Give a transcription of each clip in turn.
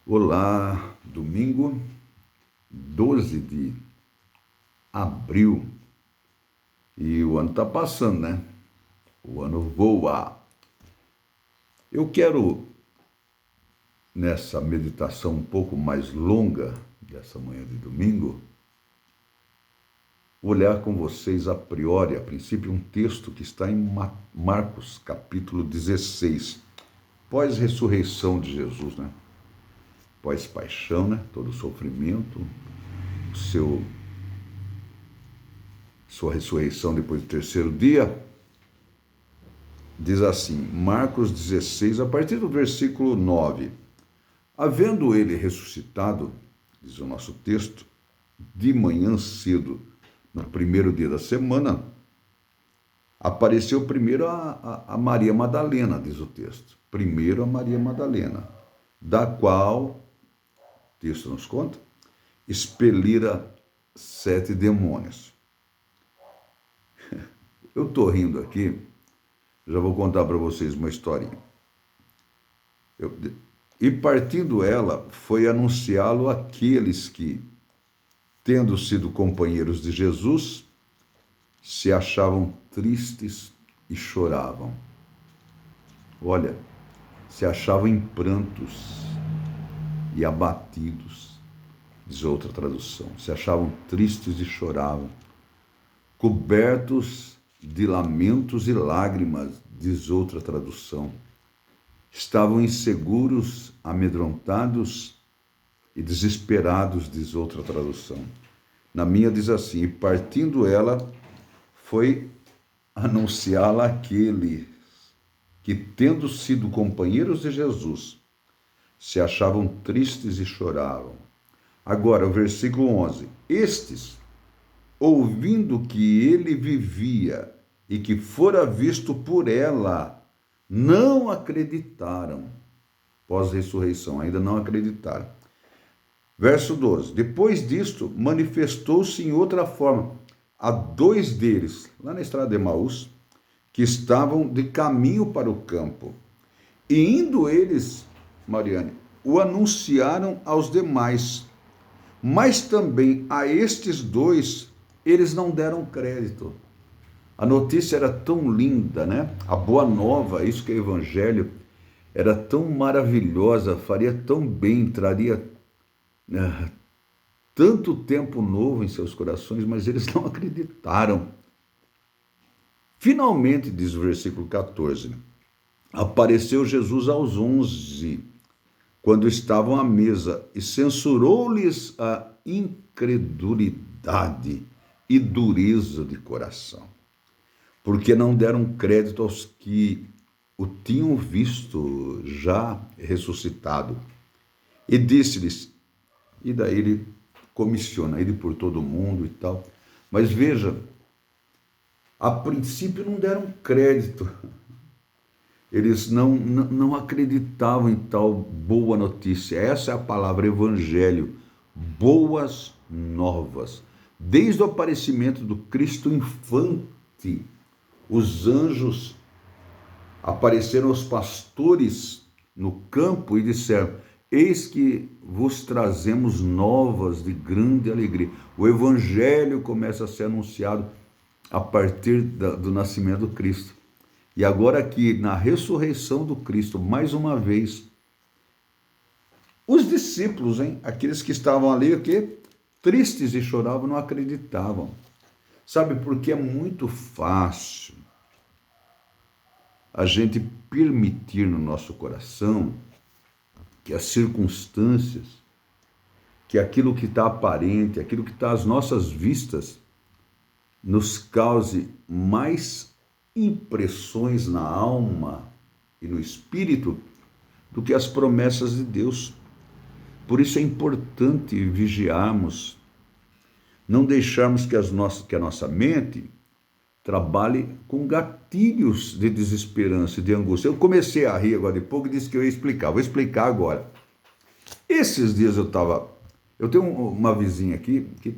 Olá, domingo 12 de abril e o ano está passando, né? O ano voa. Eu quero, nessa meditação um pouco mais longa dessa manhã de domingo, olhar com vocês a princípio, um texto que está em Marcos, capítulo 16, pós-ressurreição de Jesus, né? Pós-paixão, né? Todo o sofrimento, sua ressurreição depois do terceiro dia. Diz assim, Marcos 16, a partir do versículo 9. Havendo ele ressuscitado, diz o nosso texto, de manhã cedo, no primeiro dia da semana, apareceu primeiro a Maria Madalena, diz o texto. Primeiro a Maria Madalena, da qual, o texto nos conta, expelira 7 demônios. Eu estou rindo aqui, já vou contar para vocês uma historinha. E partindo ela, foi anunciá-lo àqueles que, tendo sido companheiros de Jesus, se achavam tristes e choravam. Olha, se achavam em prantos e abatidos, diz outra tradução. Se achavam tristes e choravam, cobertos de lamentos e lágrimas, diz outra tradução. Estavam inseguros, amedrontados e desesperados, diz outra tradução. Na minha diz assim, e partindo ela, foi anunciá-la àqueles que, tendo sido companheiros de Jesus, se achavam tristes e choravam. Agora, o versículo 11. Estes, ouvindo que ele vivia e que fora visto por ela, não acreditaram. Pós-ressurreição, ainda não acreditaram. Verso 12. Depois disto, manifestou-se em outra forma a 2 deles, lá na estrada de Emaús, que estavam de caminho para o campo. E indo eles, Mariane, o anunciaram aos demais. Mas também a estes 2, eles não deram crédito. A notícia era tão linda, né? A boa nova, isso que é evangelho, era tão maravilhosa, faria tão bem, traria tanto tempo novo em seus corações, mas eles não acreditaram. Finalmente, diz o versículo 14, apareceu Jesus aos 11, quando estavam à mesa, e censurou-lhes a incredulidade e dureza de coração, porque não deram crédito aos que o tinham visto já ressuscitado. E disse-lhes, e daí ele comissiona ele por todo mundo e tal. Mas veja, a princípio não deram crédito. Eles não acreditavam em tal boa notícia. Essa é a palavra evangelho, boas novas. Desde o aparecimento do Cristo infante, os anjos apareceram aos pastores no campo e disseram, eis que vos trazemos novas de grande alegria. O evangelho começa a ser anunciado a partir do nascimento do Cristo. E agora aqui, na ressurreição do Cristo, mais uma vez, os discípulos, aqueles que estavam ali, o quê? Tristes e choravam, não acreditavam. Sabe, porque é muito fácil a gente permitir no nosso coração que as circunstâncias, que aquilo que está aparente, aquilo que está às nossas vistas, nos cause mais impressões na alma e no espírito do que as promessas de Deus. Por isso é importante vigiarmos, não deixarmos que a nossa mente trabalhe com gatilhos de desesperança e de angústia. Eu comecei a rir agora de pouco e disse que eu ia explicar. Vou explicar agora. Esses dias eu tenho uma vizinha aqui que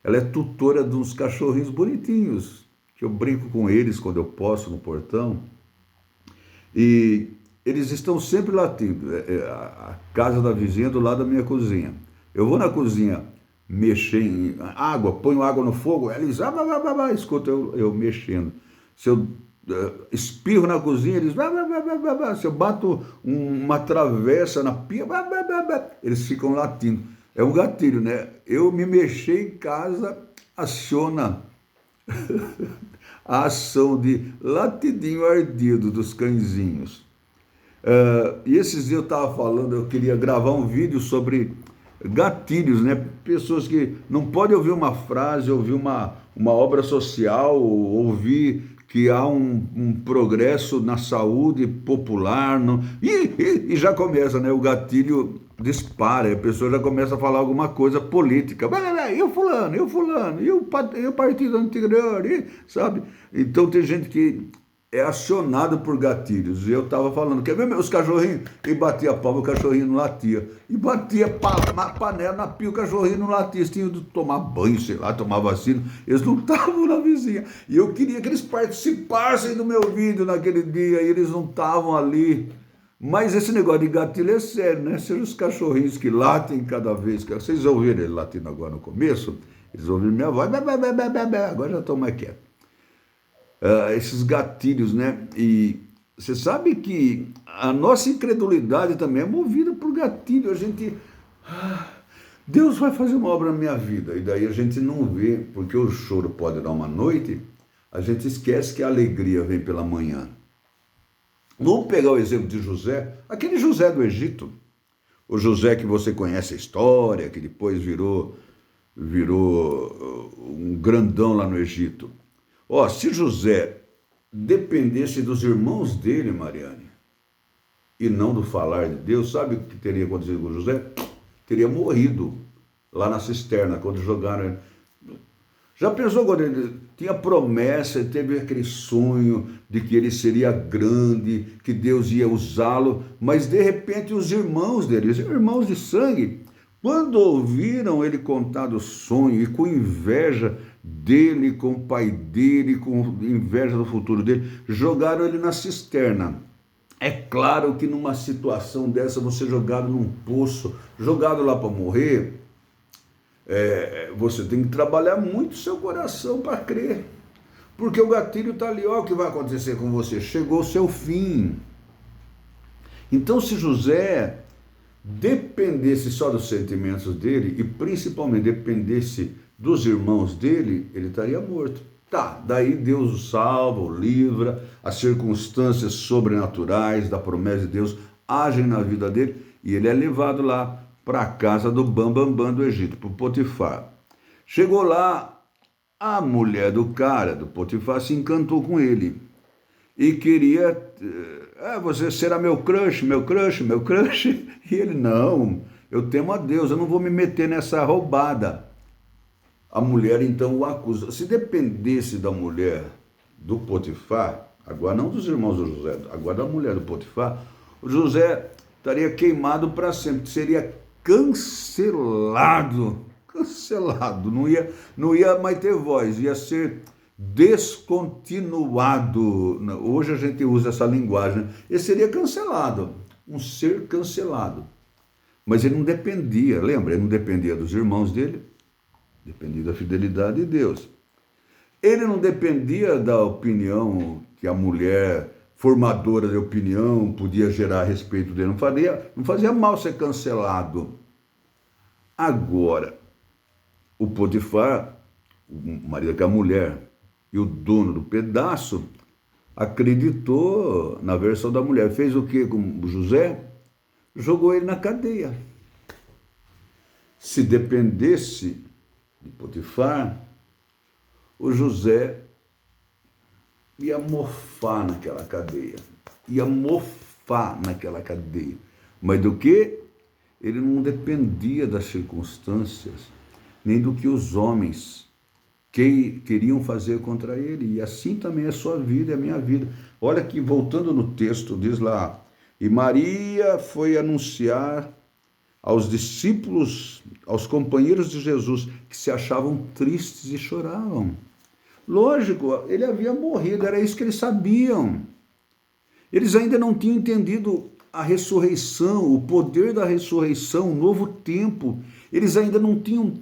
ela é tutora de uns cachorrinhos bonitinhos, que eu brinco com eles quando eu posso no portão. E eles estão sempre latindo. A casa da vizinha é do lado da minha cozinha. Eu vou na cozinha mexer em água, ponho água no fogo, eles escuta eu mexendo. Se eu espirro na cozinha, eles se eu bato uma travessa na pia, eles ficam latindo. É um gatilho, né? Eu me mexer em casa aciona a ação de latidinho ardido dos cãezinhos. E esses dias eu estava falando, eu queria gravar um vídeo sobre gatilhos, né? Pessoas que não podem ouvir uma frase, ouvir uma obra social, ouvir que há um progresso na saúde popular, e já começa, né? O gatilho dispara, a pessoa já começa a falar alguma coisa política. E o fulano, e o partido anterior, sabe? Então tem gente que é acionado por gatilhos. E eu estava falando, quer ver os cachorrinhos? E batia palma, o cachorrinho não latia. E batia panela na pia, o cachorrinho não latia. Eles tinham de tomar banho, sei lá, tomar vacina. Eles não estavam na vizinha. E eu queria que eles participassem do meu vídeo naquele dia, e eles não estavam ali. Mas esse negócio de gatilho é sério, né? Sejam os cachorrinhos que latem cada vez. Vocês ouviram ele latindo agora no começo? Eles ouviram minha voz, agora já estão mais quietos. Esses gatilhos, né? E você sabe que a nossa incredulidade também é movida por gatilho. A gente, Deus vai fazer uma obra na minha vida, e daí a gente não vê, porque o choro pode dar uma noite, a gente esquece que a alegria vem pela manhã. Vamos pegar o exemplo de José, aquele José do Egito, o José que você conhece a história, que depois virou um grandão lá no Egito. Se José dependesse dos irmãos dele, Mariane, e não do falar de Deus, sabe o que teria acontecido com José? Teria morrido lá na cisterna, quando jogaram ele. Já pensou quando ele tinha promessa, ele teve aquele sonho de que ele seria grande, que Deus ia usá-lo, mas de repente os irmãos dele, os irmãos de sangue, quando ouviram ele contar do sonho e com inveja dele, com o pai dele, com inveja do futuro dele, jogaram ele na cisterna. É claro que numa situação dessa, você jogado num poço, jogado lá para morrer, você tem que trabalhar muito o seu coração para crer. Porque o gatilho está ali, o que vai acontecer com você? Chegou o seu fim. Então, se José dependesse só dos sentimentos dele, e principalmente dependesse dos irmãos dele, ele estaria morto. Daí Deus o salva, o livra, as circunstâncias sobrenaturais da promessa de Deus agem na vida dele, e ele é levado lá para a casa do Bambambam do Egito, para o Potifar. Chegou lá, a mulher do cara, do Potifar, se encantou com ele e queria, você será meu crush. E ele, não, eu temo a Deus, eu não vou me meter nessa roubada. A mulher então o acusa. Se dependesse da mulher do Potifar, agora não dos irmãos do José, agora da mulher do Potifar, o José estaria queimado para sempre, seria cancelado, não ia mais ter voz, ia ser descontinuado. Hoje a gente usa essa linguagem, né? Ele seria cancelado, um ser cancelado. Mas ele não dependia, lembra? Ele não dependia dos irmãos dele, dependia da fidelidade de Deus. Ele não dependia da opinião que a mulher formadora de opinião podia gerar a respeito dele. Não fazia mal ser cancelado. Agora, o Potifar, o marido daquela mulher e o dono do pedaço, acreditou na versão da mulher. Fez o que com José? Jogou ele na cadeia. Se dependesse de Potifar, o José ia mofar naquela cadeia. Mas do que? Ele não dependia das circunstâncias, nem do que os homens queriam fazer contra ele. E assim também é a sua vida, é a minha vida. Olha que, voltando no texto, diz lá, e Maria foi anunciar aos discípulos, aos companheiros de Jesus, que se achavam tristes e choravam. Lógico, ele havia morrido, era isso que eles sabiam. Eles ainda não tinham entendido a ressurreição, o poder da ressurreição, o novo tempo. Eles ainda não tinham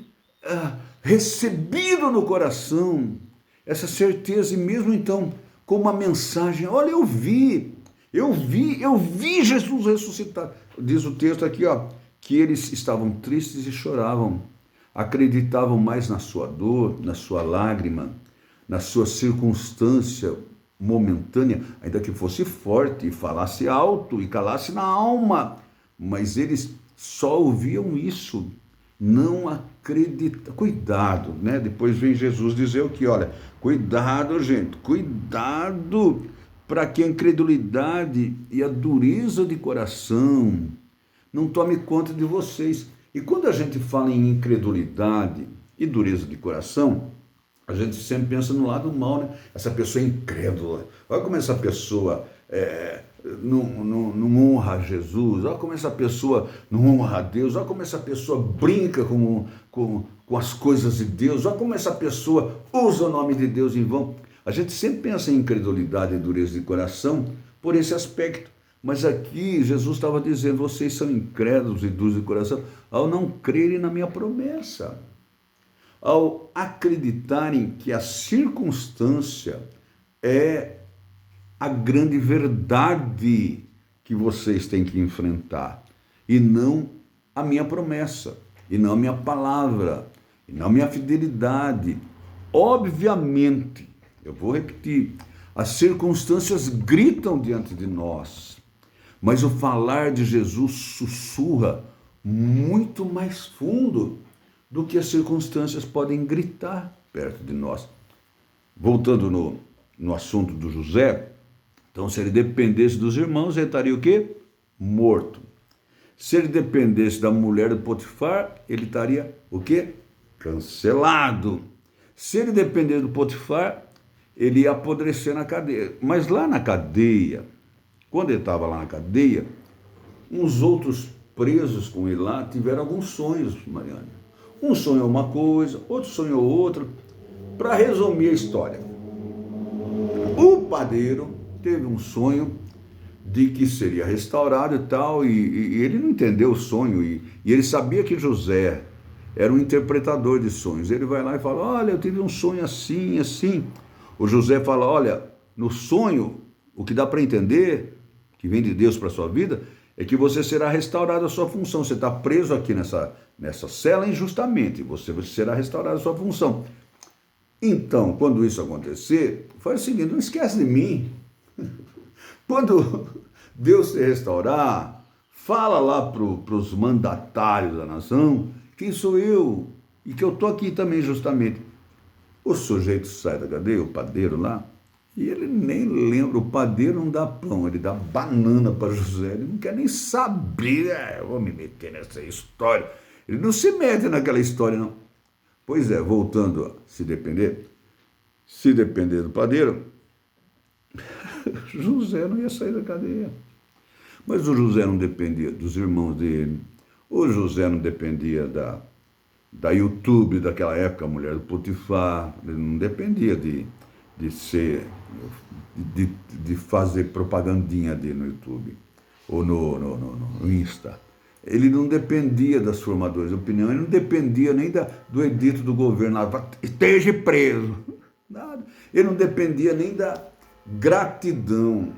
recebido no coração essa certeza, e mesmo então, com uma mensagem: olha, eu vi Jesus ressuscitar. Diz o texto aqui, que eles estavam tristes e choravam, acreditavam mais na sua dor, na sua lágrima, na sua circunstância momentânea, ainda que fosse forte e falasse alto e calasse na alma, mas eles só ouviam isso, não acreditavam. Cuidado, né? Depois vem Jesus dizer o que? Olha, cuidado, gente, cuidado para que a incredulidade e a dureza de coração não tome conta de vocês. E quando a gente fala em incredulidade e dureza de coração, a gente sempre pensa no lado mal, né? Essa pessoa é incrédula. Olha como essa pessoa não honra Jesus. Olha como essa pessoa não honra a Deus. Olha como essa pessoa brinca com as coisas de Deus. Olha como essa pessoa usa o nome de Deus em vão. A gente sempre pensa em incredulidade e dureza de coração por esse aspecto. Mas aqui Jesus estava dizendo: vocês são incrédulos e duros de coração ao não crerem na minha promessa, ao acreditarem que a circunstância é a grande verdade que vocês têm que enfrentar, e não a minha promessa, e não a minha palavra, e não a minha fidelidade. Obviamente, eu vou repetir, as circunstâncias gritam diante de nós, mas o falar de Jesus sussurra muito mais fundo do que as circunstâncias podem gritar perto de nós. Voltando no assunto do José, então, se ele dependesse dos irmãos, ele estaria o quê? Morto. Se ele dependesse da mulher do Potifar, ele estaria o quê? Cancelado. Se ele dependesse do Potifar, ele ia apodrecer na cadeia. Mas lá na cadeia, quando ele estava lá na cadeia, uns outros presos com ele lá tiveram alguns sonhos, Mariana. Um sonhou uma coisa, outro sonhou outra. Para resumir a história, o padeiro teve um sonho de que seria restaurado e tal, e ele não entendeu o sonho, e ele sabia que José era um interpretador de sonhos. Ele vai lá e fala: olha, eu tive um sonho assim, assim. O José fala: olha, no sonho, o que dá para entender, que vem de Deus para a sua vida, é que você será restaurado a sua função. Você está preso aqui nessa cela injustamente, você será restaurado a sua função. Então, quando isso acontecer, faz o seguinte: não esquece de mim. Quando Deus te restaurar, fala lá para os mandatários da nação quem sou eu e que eu estou aqui também justamente. O sujeito sai da cadeia, o padeiro lá, e ele nem lembra. O padeiro não dá pão, ele dá banana para José. Ele não quer nem saber. Eu vou me meter nessa história. Ele não se mete naquela história, não. Pois é, voltando a se depender do padeiro, José não ia sair da cadeia. Mas o José não dependia dos irmãos dele, o José não dependia da YouTube daquela época, a mulher do Potifar, ele não dependia de fazer propagandinha dele no YouTube ou no Insta. Ele não dependia das formadoras de opinião, ele não dependia nem do edito do governo, esteja preso, nada. Ele não dependia nem da gratidão.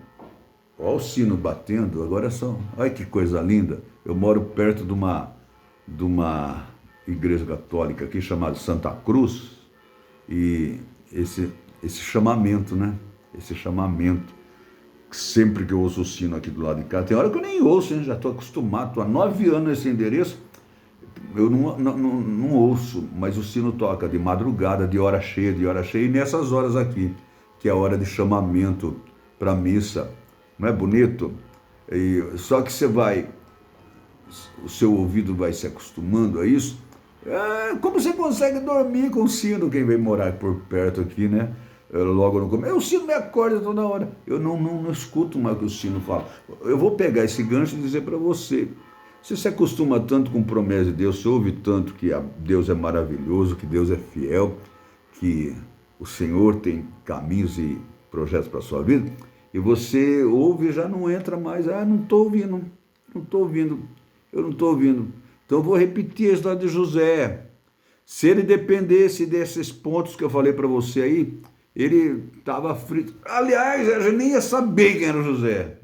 Olha o sino batendo, agora são, olha que coisa linda. Eu moro perto de uma igreja católica aqui chamada Santa Cruz, e esse chamamento, né? Esse chamamento, sempre que eu ouço o sino aqui do lado de cá, tem hora que eu nem ouço, hein? Já estou acostumado, estou há 9 anos nesse endereço, eu não ouço, mas o sino toca de madrugada, de hora cheia, e nessas horas aqui, que é a hora de chamamento para a missa. Não é bonito? Só que o seu ouvido vai se acostumando a isso. Como você consegue dormir com o sino? Quem vem morar por perto aqui, né? Logo no começo, o sino me acorda toda hora. Eu não escuto mais o que o sino fala. Eu vou pegar esse gancho e dizer para você: você se acostuma tanto com promessa de Deus, você ouve tanto que Deus é maravilhoso, que Deus é fiel, que o Senhor tem caminhos e projetos para a sua vida, E você ouve e já não entra mais. Ah, não estou ouvindo, não estou ouvindo, eu não estou ouvindo. Então eu vou repetir a história de José. Se ele dependesse desses pontos que eu falei para você aí, ele estava frito. Aliás, a gente nem ia saber quem era o José.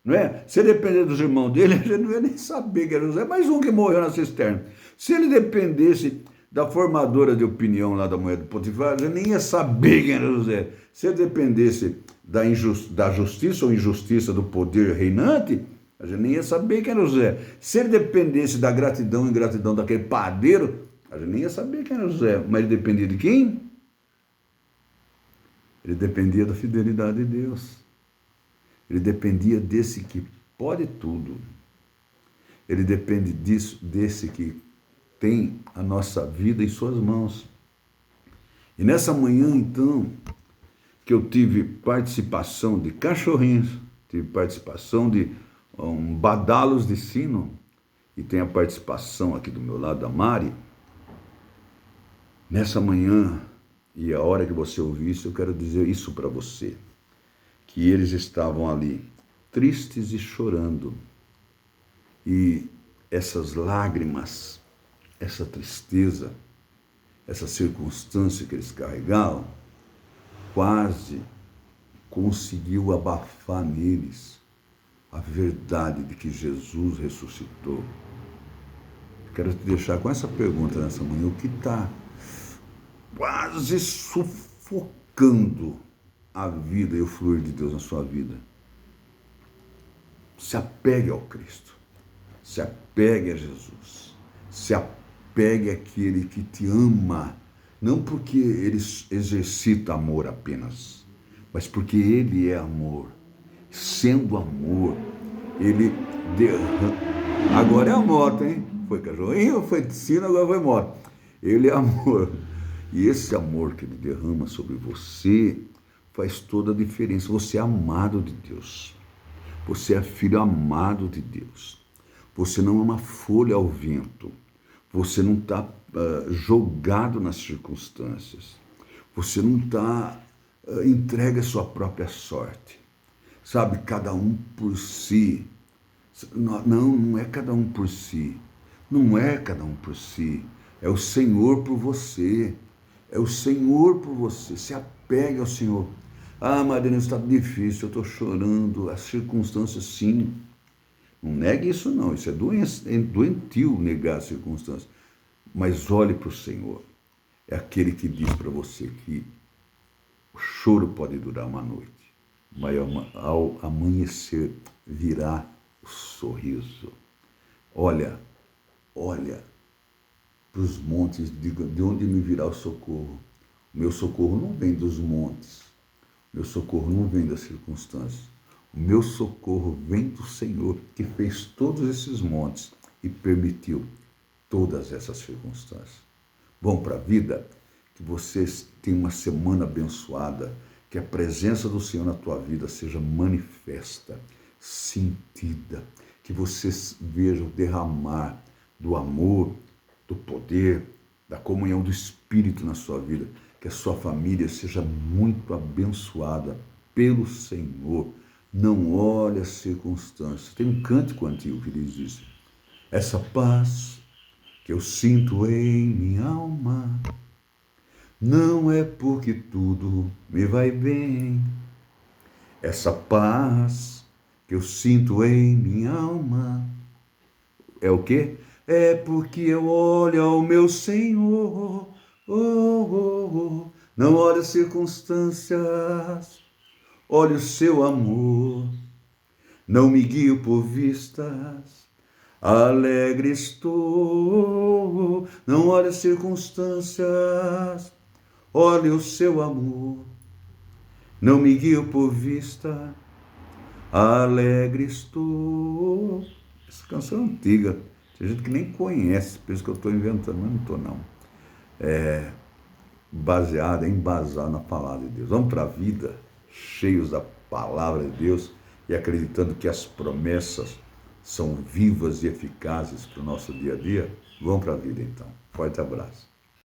Não é? Se ele dependesse dos irmãos dele, a gente não ia nem saber quem era o José. Mais um que morreu na cisterna. Se ele dependesse da formadora de opinião lá da mulher do Potifar, a gente nem ia saber quem era o José. Se ele dependesse da justiça ou injustiça do poder reinante, a gente nem ia saber quem era o José. Se ele dependesse da gratidão e ingratidão daquele padeiro, a gente nem ia saber quem era o José. Mas ele dependia de quem? Ele dependia da fidelidade de Deus. Ele dependia desse que pode tudo. Ele depende desse que tem a nossa vida em suas mãos. E nessa manhã, então, que eu tive participação de cachorrinhos, tive participação de badalos de sino, e tem a participação aqui do meu lado da Mari, nessa manhã, e a hora que você ouvir isso, eu quero dizer isso para você, que eles estavam ali, tristes e chorando, e essas lágrimas, essa tristeza, essa circunstância que eles carregavam, quase conseguiu abafar neles a verdade de que Jesus ressuscitou. Quero te deixar com essa pergunta nessa manhã, o que está quase sufocando a vida e o fluir de Deus na sua vida? Se apegue ao Cristo, se apegue a Jesus, se apegue àquele que te ama, não porque ele exercita amor apenas, mas porque ele é amor. Sendo amor, ele derrama. Agora é a moto, hein? Foi cachorrinho, foi sino, agora foi moto. Ele é amor. E esse amor que ele derrama sobre você faz toda a diferença. Você é amado de Deus. Você é filho amado de Deus. Você não é uma folha ao vento. Você não está jogado nas circunstâncias. Você não está entregue à sua própria sorte. Sabe, cada um por si. Não é cada um por si. Não é cada um por si. É o Senhor por você. É o Senhor por você. Se apegue ao Senhor. Ah, Marina, está difícil, eu estou chorando. As circunstâncias, sim. Não negue isso, não. Isso é doentio negar as circunstâncias. Mas olhe para o Senhor. É aquele que diz para você que o choro pode durar uma noite, mas ao amanhecer virá o sorriso. Olha para os montes, diga, de onde me virá o socorro? O meu socorro não vem dos montes, o meu socorro não vem das circunstâncias. O meu socorro vem do Senhor, que fez todos esses montes e permitiu todas essas circunstâncias. Vão para a vida, que vocês tenham uma semana abençoada, que a presença do Senhor na tua vida seja manifesta, sentida, que vocês vejam derramar do amor, do poder, da comunhão do Espírito na sua vida, que a sua família seja muito abençoada pelo Senhor. Não olhe as circunstâncias. Tem um cântico antigo que diz isso. Essa paz que eu sinto em minha alma não é porque tudo me vai bem. Essa paz que eu sinto em minha alma é o quê? É porque eu olho ao meu Senhor. Não olho as circunstâncias, olho o seu amor. Não me guio por vistas, alegre estou. Não olho as circunstâncias, olhe o seu amor, não me guio por vista, alegre estou. Essa canção é antiga, tem gente que nem conhece, pensa que eu estou inventando, mas não estou não. É baseada, embasada na palavra de Deus. Vamos para a vida cheios da palavra de Deus e acreditando que as promessas são vivas e eficazes para o nosso dia a dia. Vamos para a vida então. Forte abraço.